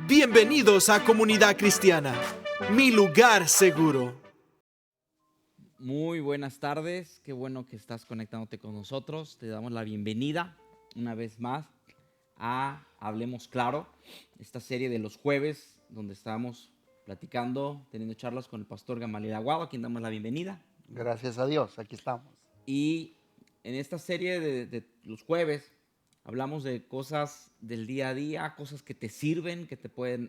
Bienvenidos a Comunidad Cristiana, mi lugar seguro. Muy buenas tardes, qué bueno que estás conectándote con nosotros. Te damos la bienvenida una vez más a Hablemos Claro, esta serie de los jueves donde estamos platicando, teniendo charlas con el pastor Gamaliel Aguado, a quien damos la bienvenida. Gracias a Dios, aquí estamos. Y en esta serie de los jueves hablamos de cosas del día a día, cosas que te sirven,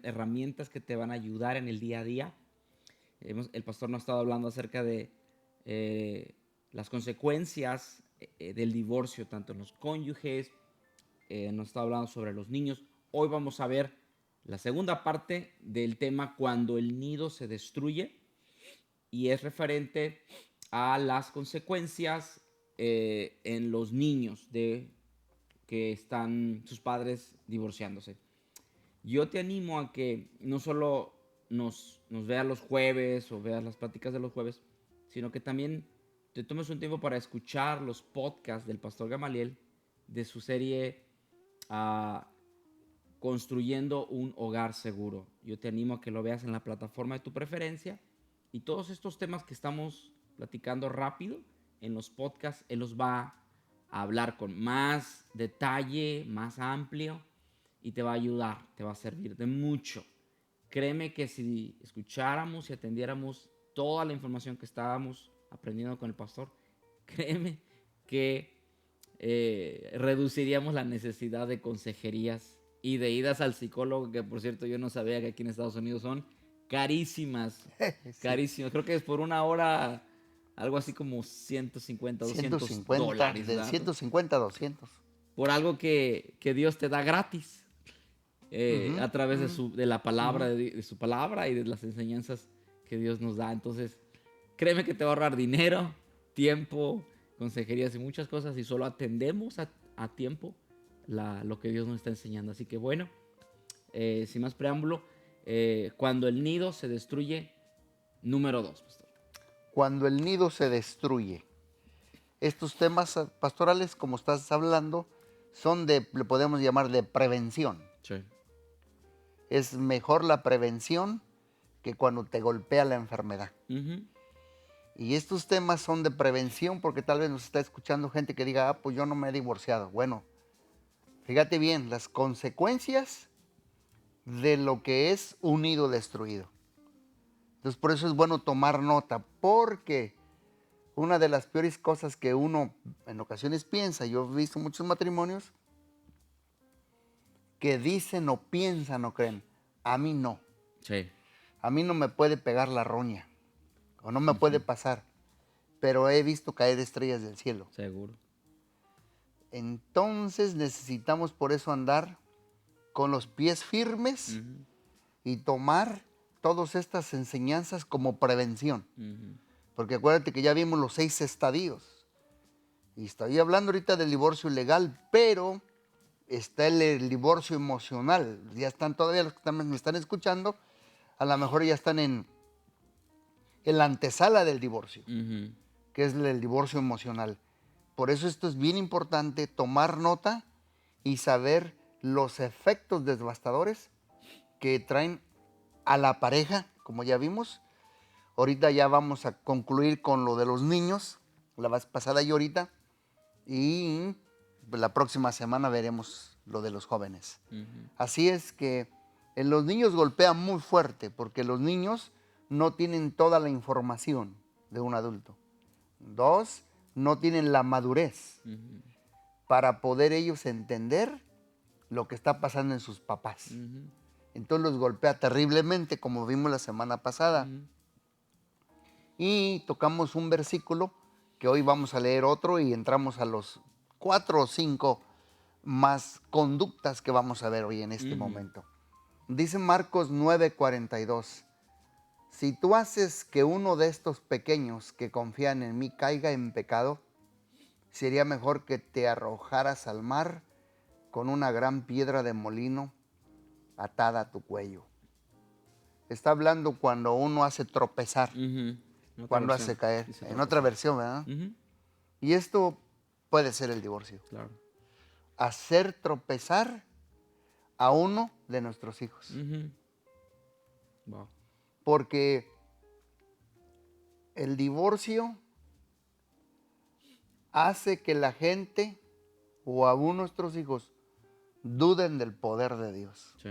herramientas que te van a ayudar en el día a día. El pastor nos ha estado hablando acerca de las consecuencias del divorcio, tanto en los cónyuges, nos está hablando sobre los niños. Hoy vamos a ver la segunda parte del tema cuando el nido se destruye, y es referente a las consecuencias en los niños de que están sus padres divorciándose. Yo te animo a que no solo nos veas los jueves o veas las pláticas de los jueves, sino que también te tomes un tiempo para escuchar los podcasts del pastor Gamaliel de su serie Construyendo un Hogar Seguro. Yo te animo a que lo veas en la plataforma de tu preferencia, y todos estos temas que estamos platicando rápido en los podcasts, él los va a hablar con más detalle, más amplio, y te va a ayudar, te va a servir de mucho. Créeme que si escucháramos y atendiéramos toda la información que estábamos aprendiendo con el pastor, créeme que reduciríamos la necesidad de consejerías y de idas al psicólogo, que por cierto yo no sabía que aquí en Estados Unidos son carísimas, Sí. carísimas. Creo que es por una hora algo así como 150, $200. De 150 a 200. Por algo que Dios te da gratis. A través de la palabra, de su palabra y de las enseñanzas que Dios nos da. Entonces, créeme que te va a ahorrar dinero, tiempo, consejerías y muchas cosas, y solo atendemos a tiempo lo que Dios nos está enseñando. Así que bueno, sin más preámbulo, cuando el nido se destruye, número 2, pastor. Cuando el nido se destruye. Estos temas pastorales, como estás hablando, le podemos llamar de prevención. Sí. Es mejor la prevención que cuando te golpea la enfermedad. Y estos temas son de prevención porque tal vez nos está escuchando gente que diga, pues yo no me he divorciado. Bueno, fíjate bien, las consecuencias de lo que es un nido destruido. Entonces por eso es bueno tomar nota, porque una de las peores cosas que uno en ocasiones piensa, yo he visto muchos matrimonios que dicen o piensan o creen, a mí no. Sí. A mí no me puede pegar la roña, o no me puede pasar, pero he visto caer estrellas del cielo. Seguro. Entonces necesitamos por eso andar con los pies firmes y tomar todas estas enseñanzas como prevención. Porque acuérdate que ya vimos los 6 estadios. Y estoy hablando ahorita del divorcio legal, pero está el divorcio emocional. Ya están todavía los que me están escuchando, a lo mejor ya están en la antesala del divorcio, que es el divorcio emocional. Por eso esto es bien importante, tomar nota y saber los efectos devastadores que traen a la pareja, como ya vimos. Ahorita ya vamos a concluir con lo de los niños, la vez pasada y ahorita, y la próxima semana veremos lo de los jóvenes. Así es que en los niños golpea muy fuerte, porque los niños no tienen toda la información de un adulto. 2, no tienen la madurez para poder ellos entender lo que está pasando en sus papás. Entonces los golpea terriblemente, como vimos la semana pasada. Y tocamos un versículo que hoy vamos a leer otro y entramos a los 4 o 5 más conductas que vamos a ver hoy en este momento. Dice Marcos 9:42. Si tú haces que uno de estos pequeños que confían en mí caiga en pecado, sería mejor que te arrojaras al mar con una gran piedra de molino atada a tu cuello. Está hablando cuando uno hace tropezar, cuando hace caer. En otra versión, ¿verdad? Y esto puede ser el divorcio. Claro. Hacer tropezar a uno de nuestros hijos. Ujú. Wow. Porque el divorcio hace que la gente o aún nuestros hijos duden del poder de Dios. Sí.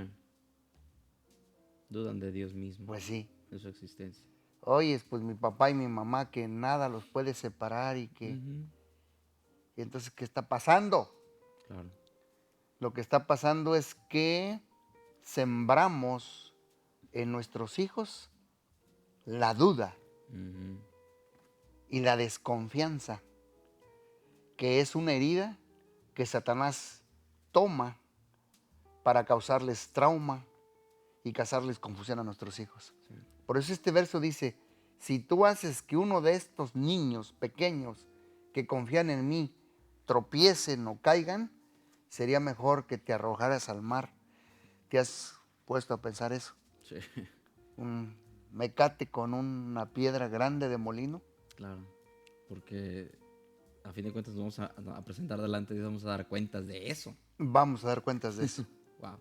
Dudan de Dios mismo, Pues sí. de su existencia. Oye, pues mi papá y mi mamá que nada los puede separar y que... Ujú. Y entonces, ¿qué está pasando? Claro. Lo que está pasando es que sembramos en nuestros hijos la duda Ujú. y la desconfianza, que es una herida que Satanás toma para causarles trauma y causarles confusión a nuestros hijos. Sí. Por eso este verso dice, si tú haces que uno de estos niños pequeños que confían en mí tropiecen o caigan, sería mejor que te arrojaras al mar. ¿Te has puesto a pensar eso? Sí. Un mecate con una piedra grande de molino. Claro. Porque a fin de cuentas nos vamos a presentar delante de Dios, vamos a dar cuentas de eso. Vamos a dar cuentas de eso. Wow.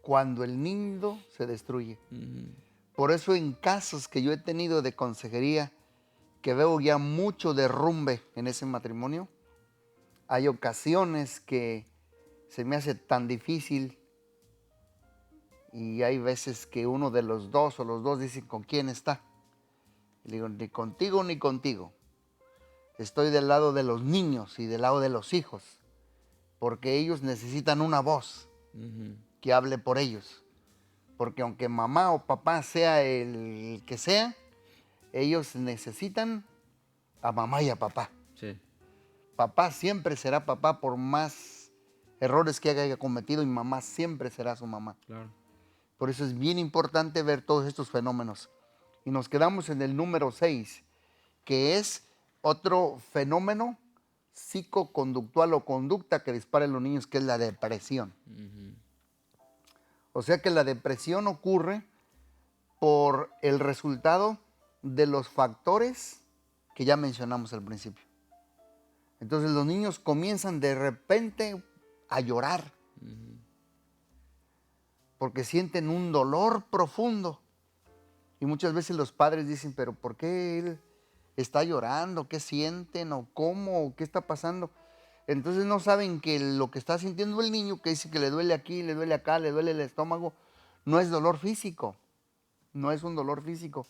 Cuando el nido se destruye. Ujú. Por eso en casos que yo he tenido de consejería, que veo ya mucho derrumbe en ese matrimonio, hay ocasiones que se me hace tan difícil y hay veces que uno de los dos o los dos dicen con quién está. Y le digo, ni contigo ni contigo. Estoy del lado de los niños y del lado de los hijos, porque ellos necesitan una voz Ujú. que hable por ellos. Porque aunque mamá o papá sea el que sea, ellos necesitan a mamá y a papá. Sí. Papá siempre será papá por más errores que haya cometido y mamá siempre será su mamá. Claro. Por eso es bien importante ver todos estos fenómenos. Y nos quedamos en el número 6, que es otro fenómeno psicoconductual o conducta que dispara en los niños, que es la depresión. Ujú. O sea que la depresión ocurre por el resultado de los factores que ya mencionamos al principio. Entonces los niños comienzan de repente a llorar Ujú. porque sienten un dolor profundo. Y muchas veces los padres dicen, pero ¿por qué él está llorando? ¿Qué sienten? ¿O cómo? ¿O qué está pasando? Entonces no saben que lo que está sintiendo el niño, que dice que le duele aquí, le duele acá, le duele el estómago, no es dolor físico, no es un dolor físico,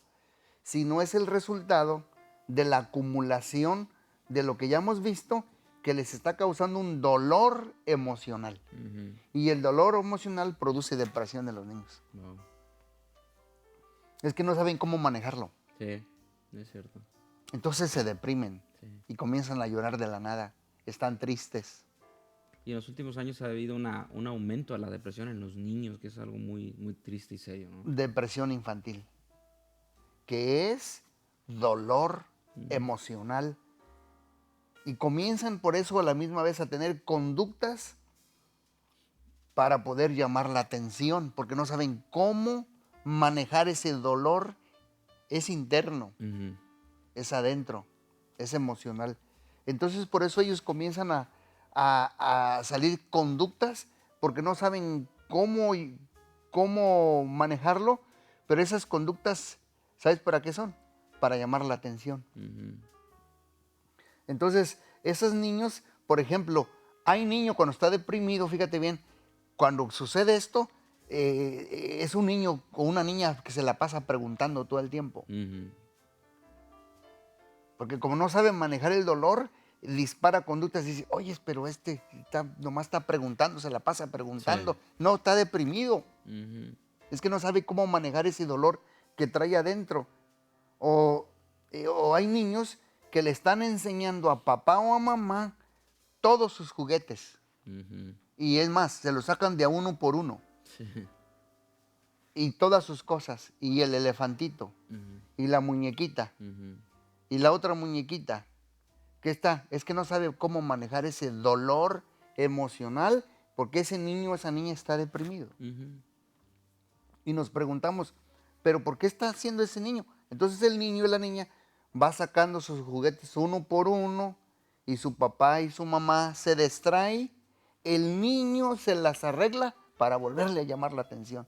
sino es el resultado de la acumulación de lo que ya hemos visto, que les está causando un dolor emocional. Ujú. Y el dolor emocional produce depresión en los niños. Wow. Es que no saben cómo manejarlo. Sí, es cierto. Entonces se deprimen Sí. y comienzan a llorar de la nada. Están tristes. Y en los últimos años ha habido un aumento a la depresión en los niños, que es algo muy, muy triste y serio, ¿no? Depresión infantil, que es dolor Ujú. emocional. Y comienzan por eso a la misma vez a tener conductas para poder llamar la atención, porque no saben cómo manejar ese dolor. Es interno, Ujú. es adentro, es emocional. Entonces por eso ellos comienzan a salir conductas, porque no saben cómo manejarlo, pero esas conductas, ¿sabes para qué son? Para llamar la atención. Ujú. Entonces, esos niños, por ejemplo, hay niño cuando está deprimido, fíjate bien, cuando sucede esto, es un niño o una niña que se la pasa preguntando todo el tiempo. Ujú. Porque como no sabe manejar el dolor, dispara conductas y dice, oye, pero nomás está preguntando, se la pasa preguntando. Sí. No, está deprimido. Ujú. Es que no sabe cómo manejar ese dolor que trae adentro. O hay niños que le están enseñando a papá o a mamá todos sus juguetes. Ujú. Y es más, se los sacan de a uno por uno. Sí. Y todas sus cosas. Y el elefantito. Ujú. Y la muñequita. Ujú. Y la otra muñequita. ¿Qué está? Es que no sabe cómo manejar ese dolor emocional porque ese niño o esa niña está deprimido. Ujú. Y nos preguntamos, ¿pero por qué está haciendo ese niño? Entonces el niño y la niña va sacando sus juguetes uno por uno y su papá y su mamá se distraen. El niño se las arregla para volverle a llamar la atención.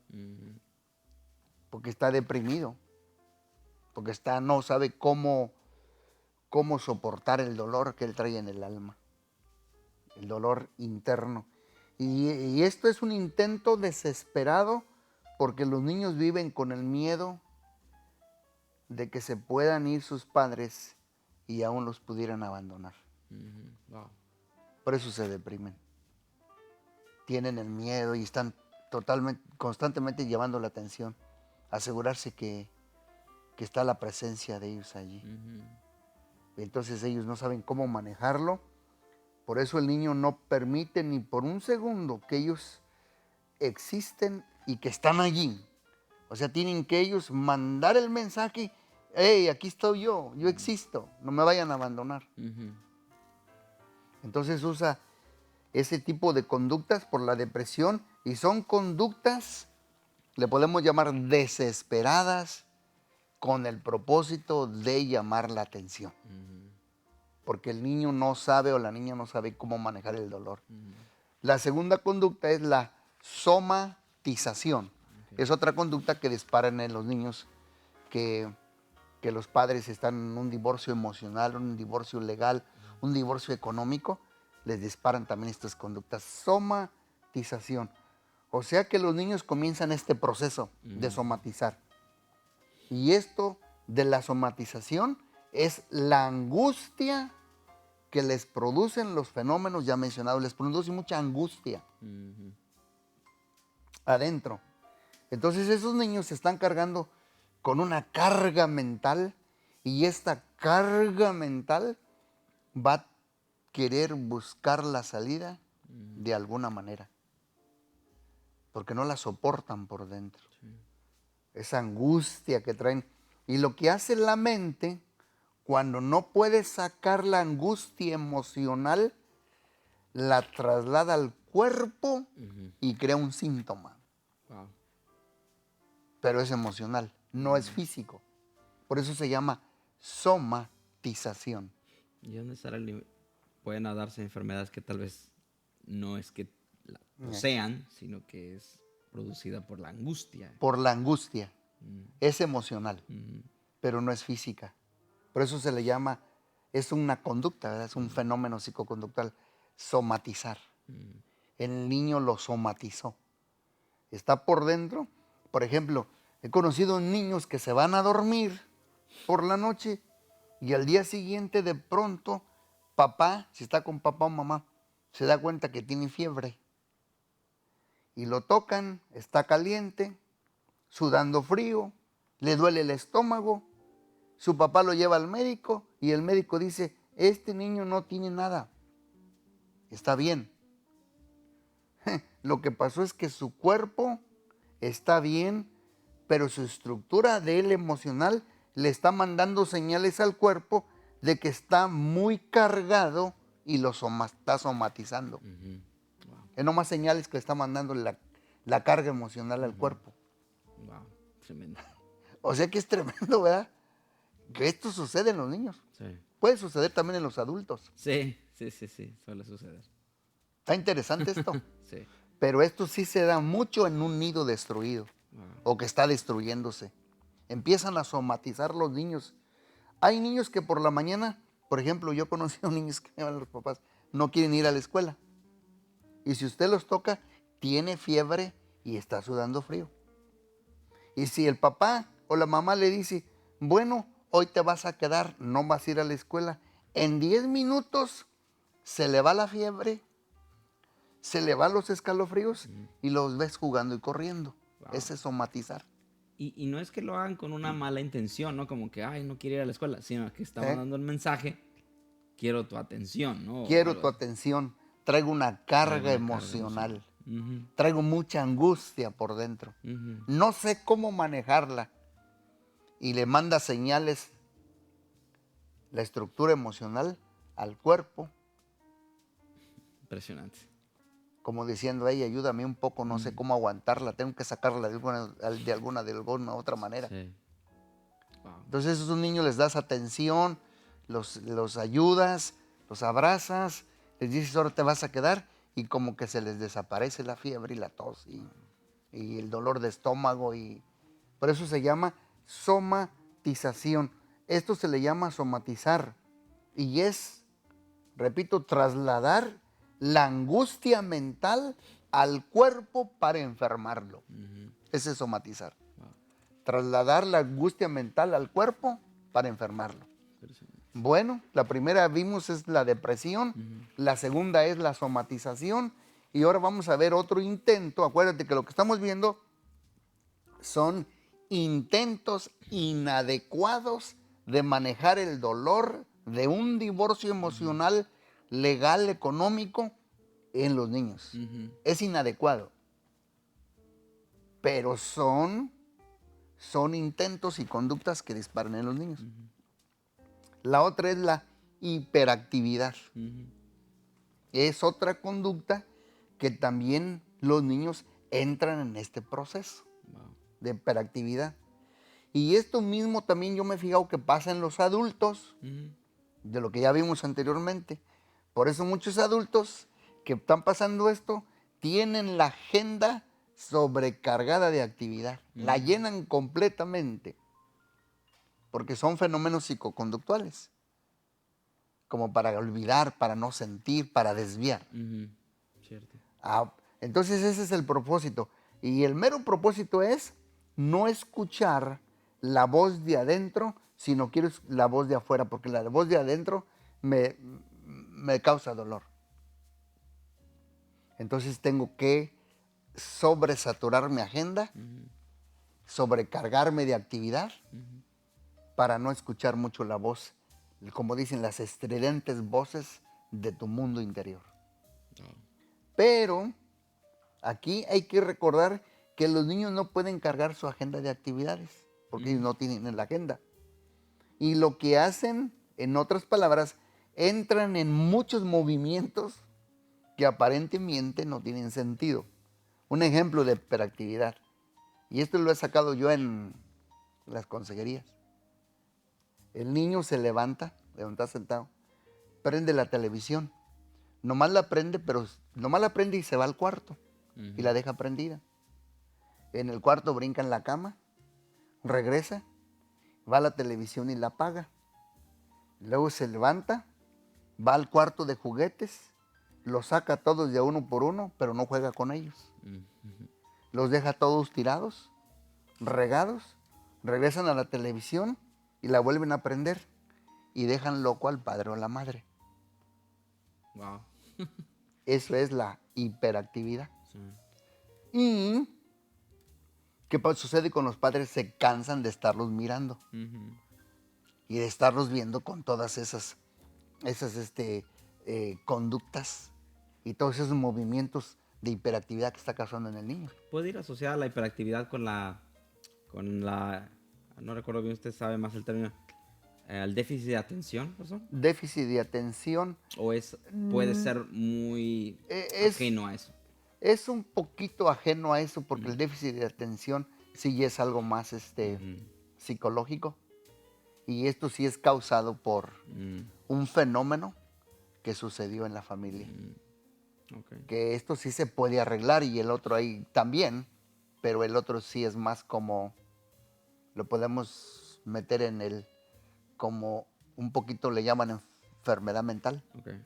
Porque está deprimido, porque no sabe cómo soportar el dolor que él trae en el alma, el dolor interno. Y esto es un intento desesperado porque los niños viven con el miedo de que se puedan ir sus padres y aún los pudieran abandonar. Wow. Por eso se deprimen. Tienen el miedo y están constantemente llevando la atención, asegurarse que está la presencia de ellos allí. Entonces ellos no saben cómo manejarlo. Por eso el niño no permite ni por un segundo que ellos existen y que están allí. O sea, tienen que ellos mandar el mensaje: hey, aquí estoy yo existo, no me vayan a abandonar. Entonces usa ese tipo de conductas por la depresión, y son conductas, le podemos llamar desesperadas, con el propósito de llamar la atención. Porque el niño no sabe o la niña no sabe cómo manejar el dolor. La segunda conducta es la somatización. Es otra conducta que disparan en los niños que los padres están en un divorcio emocional, un divorcio legal, un divorcio económico. Les disparan también estas conductas. Somatización. O sea que los niños comienzan este proceso de somatizar. Y esto de la somatización es la angustia que les producen los fenómenos ya mencionados. Les produce mucha angustia adentro. Entonces esos niños se están cargando con una carga mental, y esta carga mental va a querer buscar la salida de alguna manera, porque no la soportan por dentro. Esa angustia que traen. Y lo que hace la mente, cuando no puede sacar la angustia emocional, la traslada al cuerpo y crea un síntoma. Wow. Pero es emocional, no es físico. Por eso se llama somatización. ¿Y dónde estará el límite? Pueden darse enfermedades que tal vez no es que la posean, sino que es producida por la angustia. Por la angustia. Es emocional, pero no es física. Por eso se le llama, es una conducta, ¿verdad? Es un fenómeno psicoconductual, somatizar. El niño lo somatizó. Está por dentro. Por ejemplo, he conocido niños que se van a dormir por la noche y al día siguiente de pronto papá, si está con papá o mamá, se da cuenta que tiene fiebre. Y lo tocan, está caliente, sudando frío, le duele el estómago. Su papá lo lleva al médico y el médico dice: este niño no tiene nada, está bien. Lo que pasó es que su cuerpo está bien, pero su estructura de él emocional le está mandando señales al cuerpo de que está muy cargado y lo está somatizando. Wow. Es nomás señales que le está mandando la carga emocional al cuerpo. Wow, tremendo. O sea que es tremendo, ¿verdad? Que esto sucede en los niños. Sí. Puede suceder también en los adultos. Sí, suele suceder. Está interesante esto. Sí. Pero esto sí se da mucho en un nido destruido o que está destruyéndose. Empiezan a somatizar los niños. Hay niños que por la mañana, por ejemplo, yo conocí a niños que los papás no quieren ir a la escuela. Y si usted los toca, tiene fiebre y está sudando frío. Y si el papá o la mamá le dice: bueno, hoy te vas a quedar, no vas a ir a la escuela, en 10 minutos se le va la fiebre, se le van los escalofríos y los ves jugando y corriendo. Wow. Ese es somatizar. Y no es que lo hagan con una mala intención, ¿no? Como que, ay, no quiero ir a la escuela, sino que están dando el mensaje: quiero tu atención, ¿no? Quiero tu atención. Traigo una carga emocional. Traigo mucha angustia por dentro. No sé cómo manejarla. Y le manda señales la estructura emocional al cuerpo. Impresionante. Como diciendo: hey, ayúdame un poco, no sé cómo aguantarla, tengo que sacarla de alguna otra manera. Sí. Wow. Entonces a esos niños les das atención, los ayudas, los abrazas, les dices: ahora te vas a quedar, y como que se les desaparece la fiebre y la tos y el dolor de estómago, y por eso se llama somatización. Esto se le llama somatizar y es, repito, trasladar la angustia mental al cuerpo para enfermarlo. Ese es somatizar. Trasladar la angustia mental al cuerpo para enfermarlo. Bueno, la primera vimos es la depresión, la segunda es la somatización, y ahora vamos a ver otro intento. Acuérdate que lo que estamos viendo son intentos inadecuados de manejar el dolor de un divorcio emocional, legal, económico en los niños. Es inadecuado, pero son intentos y conductas que disparan en los niños. La otra es la hiperactividad. Es otra conducta que también los niños entran en este proceso de hiperactividad. Y esto mismo también yo me he fijado que pasa en los adultos, de lo que ya vimos anteriormente. Por eso muchos adultos que están pasando esto tienen la agenda sobrecargada de actividad. La llenan completamente. Porque son fenómenos psicoconductuales. Como para olvidar, para no sentir, para desviar. Cierto. Entonces ese es el propósito. Y el mero propósito es no escuchar la voz de adentro, sino quiero la voz de afuera, porque la voz de adentro me causa dolor. Entonces tengo que sobresaturar mi agenda, sobrecargarme de actividad, para no escuchar mucho la voz, como dicen, las estridentes voces de tu mundo interior. Pero aquí hay que recordar que los niños no pueden cargar su agenda de actividades, porque ellos no tienen la agenda. Y lo que hacen, en otras palabras, entran en muchos movimientos que aparentemente no tienen sentido. Un ejemplo de hiperactividad, y esto lo he sacado yo en las consejerías. El niño se levanta sentado, prende la televisión, nomás la prende y se va al cuarto y la deja prendida. En el cuarto brinca en la cama, regresa, va a la televisión y la apaga. Luego se levanta, va al cuarto de juguetes, los saca todos de uno por uno, pero no juega con ellos. Los deja todos tirados, regados, regresan a la televisión y la vuelven a prender y dejan loco al padre o a la madre. Wow. Eso es la hiperactividad. Sí. Y ¿qué sucede con los padres? Se cansan de estarlos mirando y de estarlos viendo con todas esas conductas y todos esos movimientos de hiperactividad que está causando en el niño. ¿Puede ir asociada la hiperactividad con la, no recuerdo bien, usted sabe más el término, al déficit de atención, ¿no? Déficit de atención. ¿O puede ser muy ajeno a eso? Es un poquito ajeno a eso, porque el déficit de atención sí es algo más psicológico, y esto sí es causado por un fenómeno que sucedió en la familia. Okay. Que esto sí se puede arreglar, y el otro ahí también, pero el otro sí es más como, lo podemos meter en como un poquito le llaman enfermedad mental. Okay.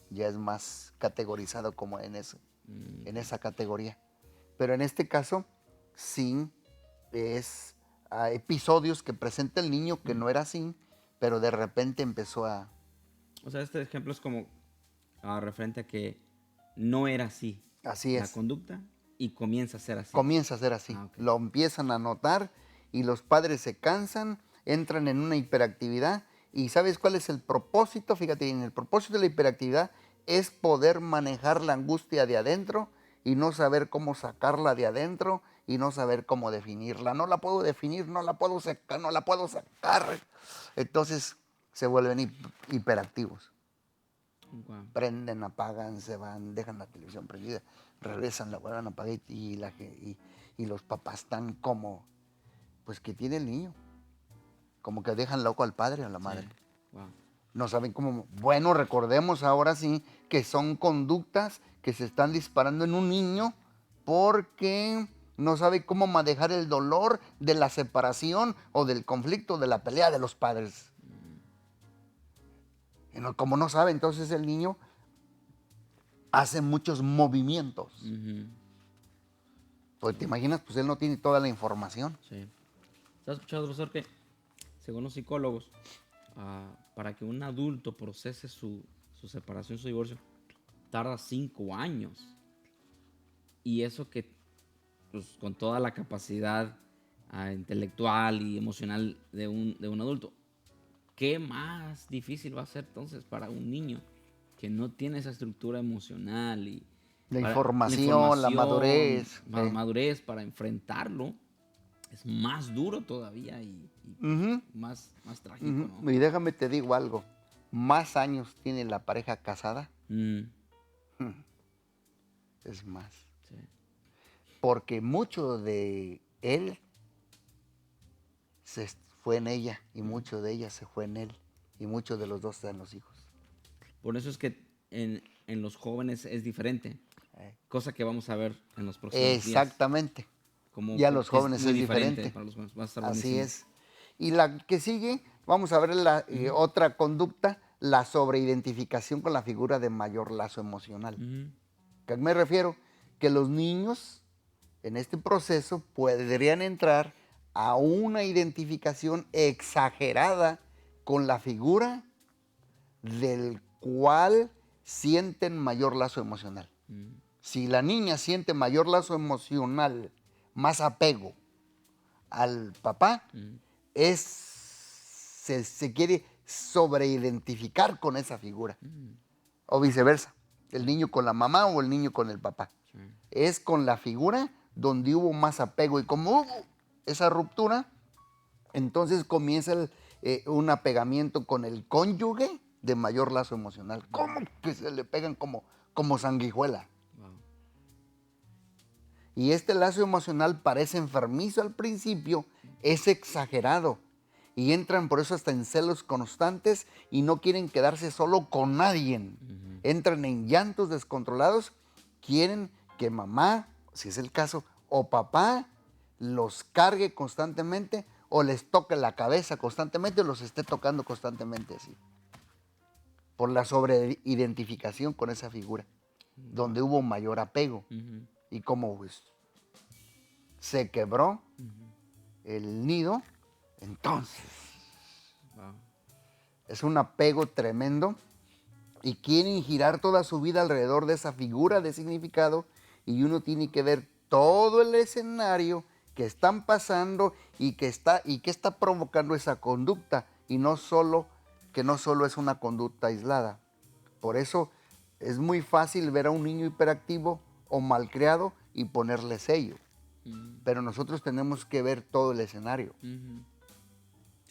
Ya es más categorizado como en esa categoría. Pero en este caso, sí es episodios que presenta el niño que no era así, pero de repente empezó a... O sea, este ejemplo es como referente a que no era así. Así la es. conducta, y comienza a ser así. Comienza a ser así. Okay. Lo empiezan a notar y los padres se cansan, entran en una hiperactividad. ¿Y sabes cuál es el propósito? Fíjate bien, el propósito de la hiperactividad es poder manejar la angustia de adentro y no saber cómo sacarla de adentro y no saber cómo definirla. No la puedo definir, no la puedo sacar. Entonces se vuelven hiperactivos. Wow. Prenden, apagan, se van, dejan la televisión prendida, regresan, la vuelven a apagar y los papás están como, pues, ¿qué tiene el niño? Como que dejan loco al padre o a la madre. Sí. Wow. No saben cómo. Bueno, recordemos ahora sí que son conductas que se están disparando en un niño porque no sabe cómo manejar el dolor de la separación o del conflicto, de la pelea de los padres. Como no sabe, entonces el niño hace muchos movimientos. Pues te imaginas, pues él no tiene toda la información. Sí. ¿Has escuchado, profesor, que según los psicólogos, para que un adulto procese su separación, su divorcio, tarda 5 años? Y eso que, pues, con toda la capacidad intelectual y emocional de un adulto, ¿qué más difícil va a ser entonces para un niño que no tiene esa estructura emocional y La información, la madurez. la madurez para enfrentarlo? Es más duro todavía y más trágico, ¿no? Y déjame te digo algo. Más años tiene la pareja casada, es más. Sí. Porque mucho de él se fue en ella y mucho de ella se fue en él y muchos de los dos están los hijos. Por eso es que en los jóvenes es diferente, cosa que vamos a ver en los próximos días. Exactamente. Ya los jóvenes es diferente. Para los jóvenes va a estar Así buenísimo. es. Y la que sigue, vamos a ver otra conducta, la sobreidentificación con la figura de mayor lazo emocional. ¿A qué me refiero? Que los niños en este proceso podrían entrar a una identificación exagerada con la figura del cual sienten mayor lazo emocional. Si la niña siente mayor lazo emocional, más apego al papá, se quiere sobreidentificar con esa figura. O viceversa, el niño con la mamá o el niño con el papá. Sí. Es con la figura donde hubo más apego. Y como hubo esa ruptura, entonces comienza un apegamiento con el cónyuge de mayor lazo emocional. ¿Cómo que se le pegan como sanguijuela? Wow. Y este lazo emocional parece enfermizo al principio, es exagerado. Y entran por eso hasta en celos constantes y no quieren quedarse solo con nadie. Entran en llantos descontrolados, quieren que mamá, si es el caso, o papá los cargue constantemente o les toque la cabeza constantemente o los esté tocando constantemente así. Por la sobreidentificación con esa figura, donde hubo mayor apego. Y como pues, se quebró el nido, entonces es un apego tremendo y quieren girar toda su vida alrededor de esa figura de significado y uno tiene que ver todo el escenario que están pasando y que está provocando esa conducta y que no solo es una conducta aislada. Por eso es muy fácil ver a un niño hiperactivo o malcriado y ponerle sello. Pero nosotros tenemos que ver todo el escenario.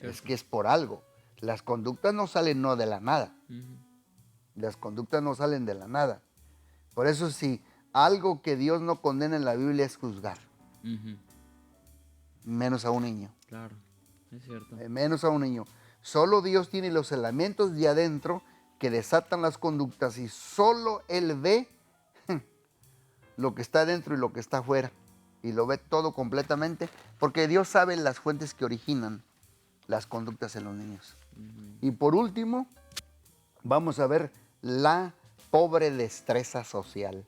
Es que es por algo. Las conductas no salen no de la nada. Las conductas no salen de la nada. Por eso si algo que Dios no condena en la Biblia es juzgar. Menos a un niño. Claro, es cierto. Menos a un niño. Solo Dios tiene los elementos de adentro que desatan las conductas y solo Él ve lo que está adentro y lo que está afuera. Y lo ve todo completamente, porque Dios sabe las fuentes que originan las conductas en los niños. Y por último, vamos a ver la pobre destreza social.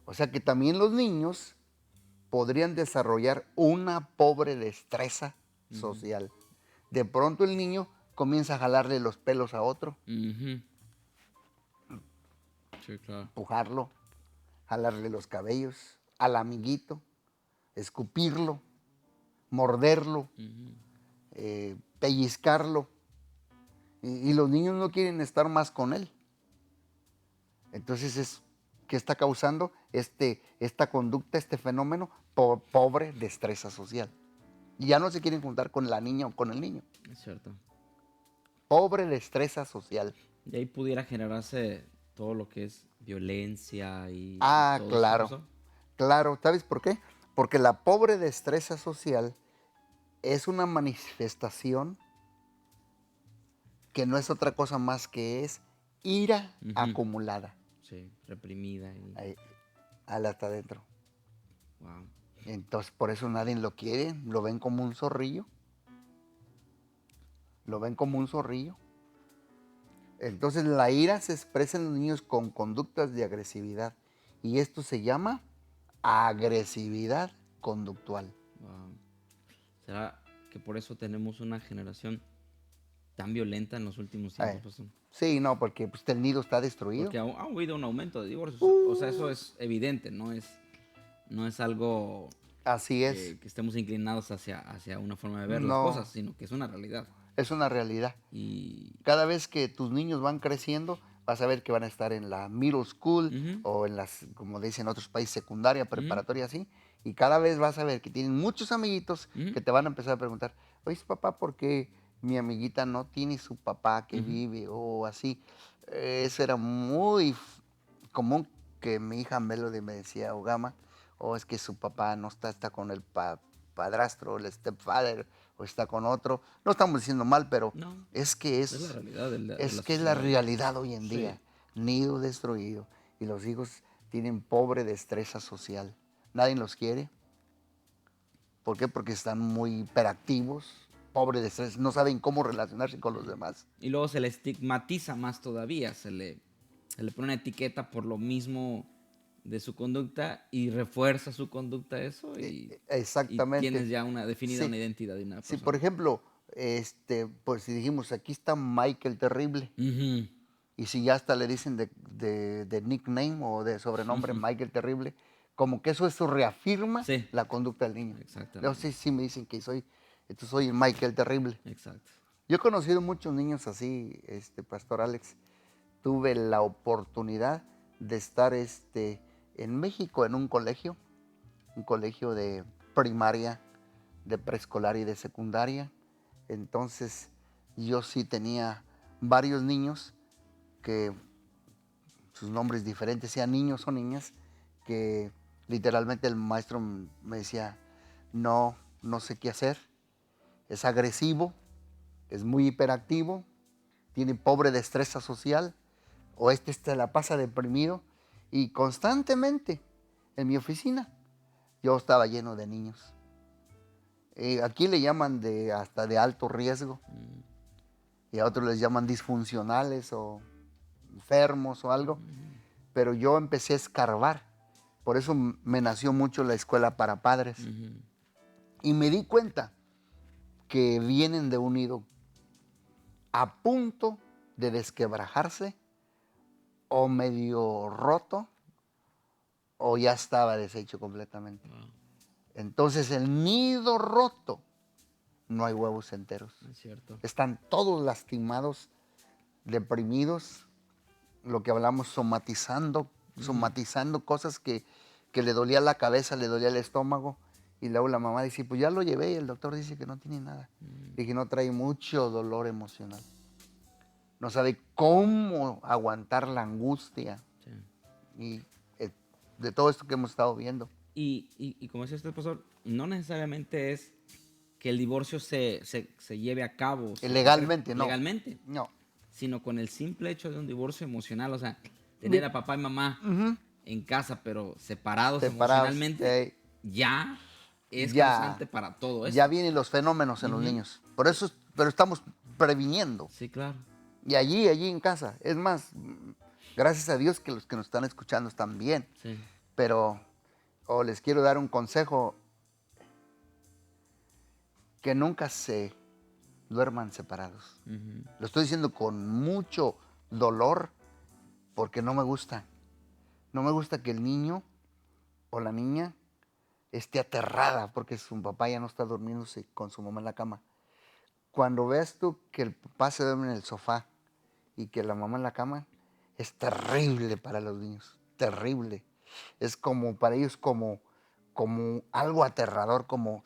O sea que también los niños podrían desarrollar una pobre destreza social. De pronto el niño comienza a jalarle los pelos a otro, Sí, claro. empujarlo, jalarle los cabellos al amiguito, escupirlo, morderlo, pellizcarlo. Y los niños no quieren estar más con él. Entonces, ¿qué está causando esta conducta, este fenómeno? Pobre destreza social. Y ya no se quieren juntar con la niña o con el niño. Es cierto. Pobre destreza social. Y ahí pudiera generarse todo lo que es violencia y todo Claro. eso. Claro, ¿sabes por qué? Porque la pobre destreza social es una manifestación que no es otra cosa más que es ira acumulada. Sí, reprimida. Ahí, al hasta adentro. Wow. Entonces, por eso nadie lo quiere, lo ven como un zorrillo. Lo ven como un zorrillo. Entonces, la ira se expresa en los niños con conductas de agresividad. Y esto se llama agresividad conductual. Wow. ¿Será que por eso tenemos una generación tan violenta en los últimos tiempos, pastor? Sí, no, porque pues, el nido está destruido. Porque ha habido un aumento de divorcios. O sea, eso es evidente, no es algo Así es. que estemos inclinados hacia una forma de ver las No, cosas, sino que es una realidad. es una realidad. Y Cada vez que tus niños van creciendo, vas a ver que van a estar en la middle school Ujú. o en las, como dicen en otros países, secundaria, Ujú. preparatoria, así. Y cada vez vas a ver que tienen muchos amiguitos Ujú. que te van a empezar a preguntar, oye, papá, ¿por qué mi amiguita no tiene su papá que Ujú. vive? O así. Eso era muy común que mi hija Melody me decía, Ogama, o es que su papá no está con el padrastro, el stepfather, o está con otro. No estamos diciendo mal, pero No, es que es la realidad de la es sociedad. la realidad hoy en Sí. día. Nido destruido. Y los hijos tienen pobre destreza social. Nadie los quiere. ¿Por qué? Porque están muy hiperactivos, pobre destreza, no saben cómo relacionarse con los demás. Y luego se le estigmatiza más todavía, se le pone una etiqueta por lo mismo de su conducta y refuerza su conducta eso y Exactamente. tienes ya definida Sí, una identidad de una sí, persona. por ejemplo, pues si dijimos, aquí está Michael Terrible, Ujú. y si ya hasta le dicen de nickname o de sobrenombre Michael Terrible, como que eso reafirma Sí, la conducta del niño. Luego exactamente. sí me dicen que soy el Michael Terrible. Exacto. Yo he conocido muchos niños así, Pastor Alex. Tuve la oportunidad de estar en México en un colegio de primaria, de preescolar y de secundaria. Entonces yo sí tenía varios niños que sus nombres diferentes, sean niños o niñas, que literalmente el maestro me decía, no sé qué hacer, es agresivo, es muy hiperactivo, tiene pobre destreza social, o se la pasa deprimido, y constantemente en mi oficina yo estaba lleno de niños. Aquí le llaman hasta de alto riesgo, y a otros les llaman disfuncionales o enfermos o algo, pero yo empecé a escarbar. Por eso me nació mucho la escuela para padres. Ujú. Y me di cuenta que vienen de un nido a punto de desquebrajarse o medio roto o ya estaba deshecho completamente. Wow, Entonces el nido roto, no hay huevos enteros. es cierto. Están todos lastimados, deprimidos, lo que hablamos somatizando cosas que le dolía la cabeza, le dolía el estómago. Y luego la mamá dice, pues ya lo llevé y el doctor dice que no tiene nada. Dije, no, trae mucho dolor emocional. No sabe cómo aguantar la angustia Sí. y de todo esto que hemos estado viendo. Y como decía este profesor, no necesariamente es que el divorcio se lleve a cabo Legalmente, no. legalmente, No. sino con el simple hecho de un divorcio emocional, o sea, tener a papá y mamá en casa pero separados Separados. emocionalmente, ya es Ya, causante para todo ya esto. vienen los fenómenos en los Ujú. niños. Por eso, pero estamos previniendo. Sí, claro. Y allí en casa. Es más, gracias a Dios que los que nos están escuchando están bien. Sí. Pero les quiero dar un consejo, que nunca se duerman separados. Ujú. Lo estoy diciendo con mucho dolor porque no me gusta. No me gusta que el niño o la niña esté aterrada porque su papá ya no está durmiéndose con su mamá en la cama. Cuando veas tú que el papá se duerme en el sofá y que la mamá en la cama, es terrible para los niños, terrible. Es como para ellos como algo aterrador, como,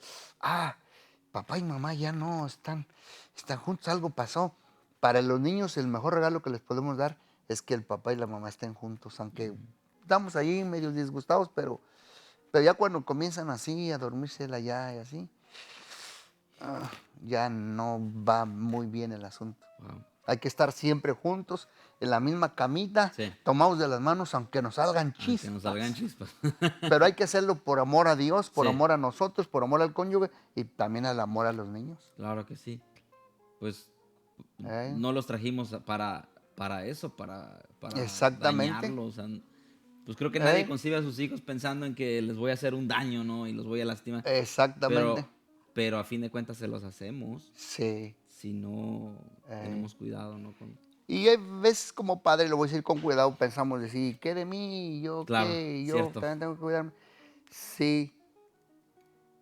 papá y mamá ya no están juntos, algo pasó. Para los niños el mejor regalo que les podemos dar es que el papá y la mamá estén juntos, aunque estamos ahí medio disgustados, pero ya cuando comienzan así a dormirse allá y así, ya no va muy bien el asunto. Wow. Hay que estar siempre juntos, en la misma camita, Sí. tomados de las manos, aunque nos salgan Que chispas. nos salgan chispas. Pero hay que hacerlo por amor a Dios, por Sí. amor a nosotros, por amor al cónyuge y también al amor a los niños. Claro que sí. Pues ¿Eh? no los trajimos para eso, para Exactamente. dañarlos. O sea, pues creo que nadie ¿Eh? concibe a sus hijos pensando en que les voy a hacer un daño, ¿no? Y los voy a lastimar. Exactamente. Pero a fin de cuentas se los hacemos Sí. si no tenemos cuidado, ¿no? Y hay veces como padre, lo voy a decir con cuidado, pensamos decir, ¿qué de mí? ¿Yo Claro, qué? Yo cierto. también tengo que cuidarme. Sí,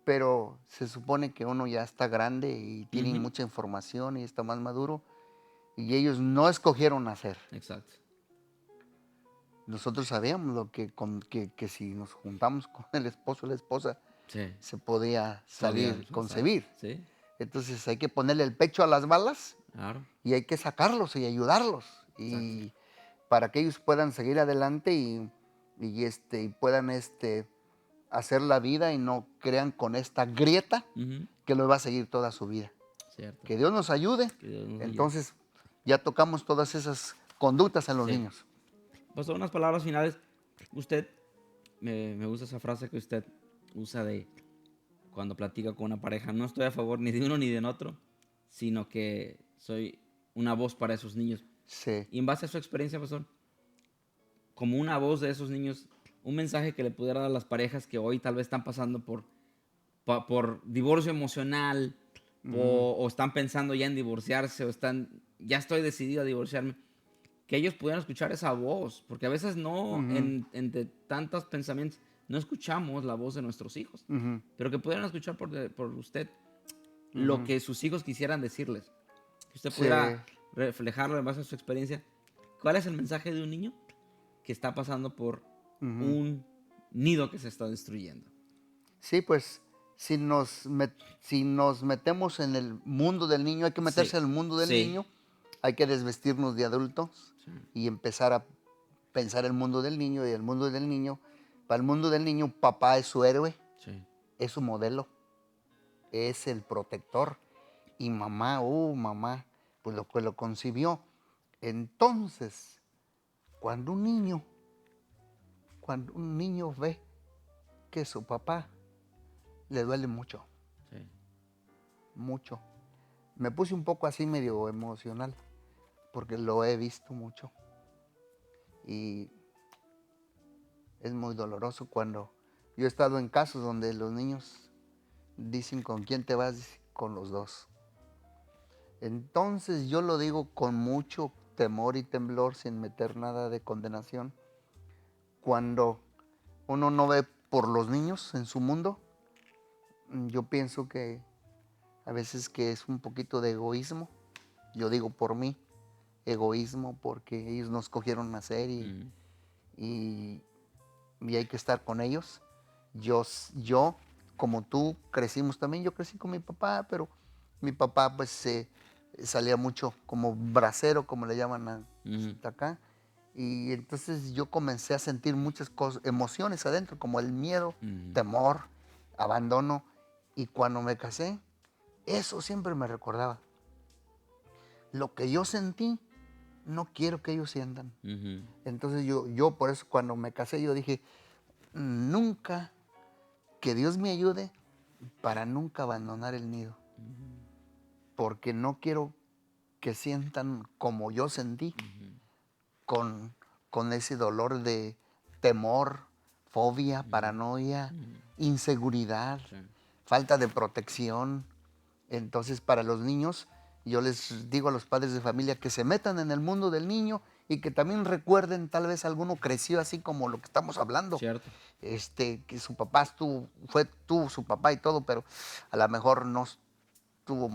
pero se supone que uno ya está grande y tiene Ujú. mucha información y está más maduro. Y ellos no escogieron nacer. Exacto. Nosotros sabíamos lo que si nos juntamos con el esposo o la esposa, Sí. se podía salir, Podría pasar. concebir. Sí, Entonces hay que ponerle el pecho a las balas claro. y hay que sacarlos y ayudarlos. Y para que ellos puedan seguir adelante y puedan hacer la vida y no crean con esta grieta Ujú. que los va a seguir toda su vida. Cierto. Que Dios nos ayude. Que Dios nos ayude. Entonces ya tocamos todas esas conductas en los Sí. niños. Pasó unas palabras finales. Usted, me gusta esa frase que usted usa de cuando platica con una pareja. No estoy a favor ni de uno ni de otro, sino que soy una voz para esos niños. Sí. Y en base a su experiencia, pastor, como una voz de esos niños, un mensaje que le pudiera dar a las parejas que hoy tal vez están pasando por divorcio emocional o están pensando ya en divorciarse o ya estoy decidido a divorciarme, que ellos pudieran escuchar esa voz, porque a veces no, Ujú, entre tantos pensamientos, no escuchamos la voz de nuestros hijos, ujú, pero que pudieran escuchar por usted lo ujú. que sus hijos quisieran decirles, que usted Sí. pudiera reflejarlo en base a su experiencia. ¿Cuál es el mensaje de un niño que está pasando por Ujú. un nido que se está destruyendo? Sí, pues si nos metemos en el mundo del niño, hay que Sí, meterse en el mundo del sí, niño, hay que desvestirnos de adultos sí, y empezar a pensar el mundo del niño y el mundo del niño. Para el mundo del niño, papá es su héroe, sí. es su modelo, es el protector. Y mamá, pues lo que lo concibió. Entonces, cuando un niño, cuando un niño ve que su papá le duele mucho, Sí. mucho. Me puse un poco así medio emocional, porque lo he visto mucho. Y es muy doloroso cuando yo he estado en casos donde los niños dicen con quién te vas, dice, con los dos. Entonces yo lo digo con mucho temor y temblor, sin meter nada de condenación. Cuando uno no ve por los niños en su mundo, yo pienso que a veces que es un poquito de egoísmo. Yo digo por mí, egoísmo, porque ellos nos cogieron nacer Ujú. y, y hay que estar con ellos. Yo, como tú, crecimos también. Yo crecí con mi papá, pero mi papá pues salía mucho como bracero, como le llaman Ujú. acá. Y entonces yo comencé a sentir muchas cosas, emociones adentro, como el miedo, Ujú. temor, abandono. Y cuando me casé, eso siempre me recordaba. Lo que yo sentí, no quiero que ellos sientan. Ujú. Entonces yo por eso cuando me casé, yo dije, nunca, que Dios me ayude para nunca abandonar el nido. Porque no quiero que sientan como yo sentí, con, con ese dolor de temor, fobia, paranoia, inseguridad, Sí. falta de protección. Entonces, para los niños, yo les digo a los padres de familia que se metan en el mundo del niño y que también recuerden, tal vez alguno creció así como lo que estamos hablando. Cierto. Que su papá tuvo su papá y todo, pero a lo mejor no hubo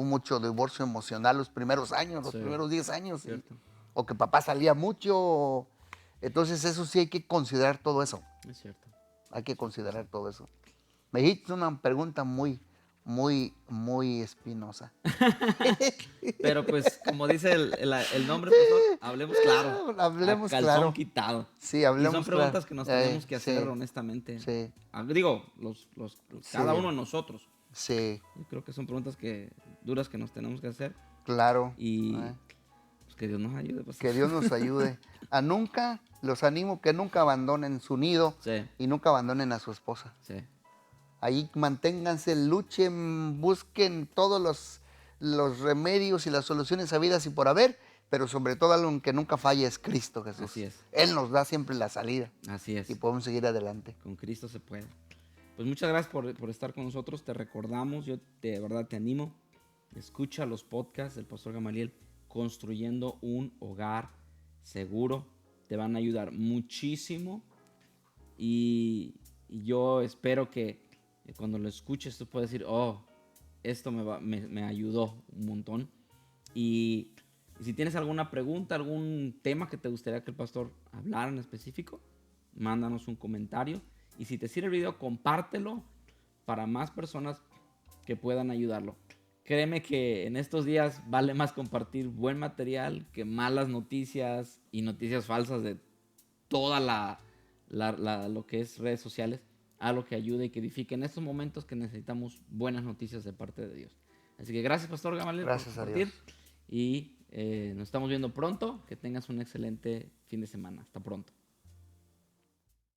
mucho divorcio emocional los primeros años, los Sí. primeros 10 años, Cierto. o que papá salía mucho. Entonces eso sí hay que considerar todo eso, Es cierto. hay que considerar todo eso. Me dijiste una pregunta muy, muy, muy espinosa. Pero pues, como dice el nombre, pastor, hablemos claro. A Hablemos calzón claro. quitado. Sí, Y son hablemos claro. preguntas que nos tenemos que hacer Sí, honestamente. sí, Digo, cada sí, uno de nosotros. sí, Yo creo que son preguntas duras que nos tenemos que hacer. claro. Y, eh, que Dios nos ayude, pastor. Que Dios nos ayude. Los animo que nunca abandonen su nido Sí, y nunca abandonen a su esposa. sí. Ahí manténganse, luchen, busquen todos los remedios y las soluciones habidas y por haber, pero sobre todo algo que nunca falla es Cristo Jesús. Así es. Él nos da siempre la salida Así es. y podemos seguir adelante. Con Cristo se puede. Pues muchas gracias por estar con nosotros. Te recordamos, yo de verdad te animo. Escucha los podcasts del Pastor Gamaliel, Construyendo un Hogar Seguro. Te van a ayudar muchísimo. Y yo espero que cuando lo escuches tú puedas decir, oh, esto me ayudó un montón. Y si tienes alguna pregunta, algún tema que te gustaría que el pastor hablara en específico, mándanos un comentario. Y si te sirve el video, compártelo para más personas que puedan ayudarlo. Créeme que en estos días vale más compartir buen material que malas noticias y noticias falsas de toda lo que es redes sociales, a lo que ayude y que edifique en estos momentos que necesitamos buenas noticias de parte de Dios. Así que gracias, Pastor Gamaliel, Gracias por a compartir. Dios. Y nos estamos viendo pronto. Que tengas un excelente fin de semana. Hasta pronto.